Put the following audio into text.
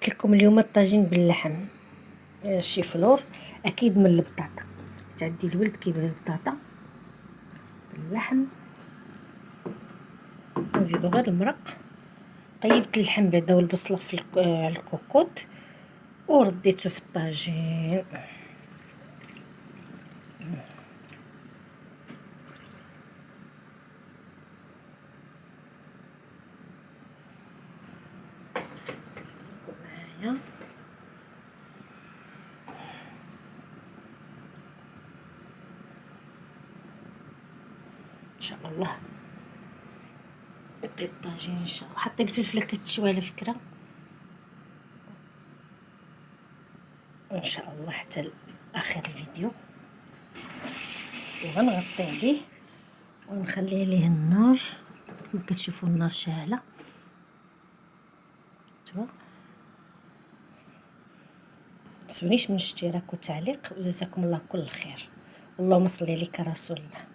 درت لكم اليوم الطاجين باللحم. شي فلور اكيد من البطاطا، تعدي الولد كيبغي البطاطا باللحم. نزيدو غير المرق. طيبت اللحم بعدا والبصله في على الكوكوط ورديته في الطاجين. معايا ان شاء الله يطيب الطاجين ان شاء الله. حطيت الفلفله كتشوي على فكره ان شاء الله حتى لاخر الفيديو. وغنغطي عليه ونخلي عليه النار كما كتشوفوا النار شاعله. تنسونيش من الاشتراك والتعليق وجزاكم الله كل خير. اللهم صل عليك رسول الله.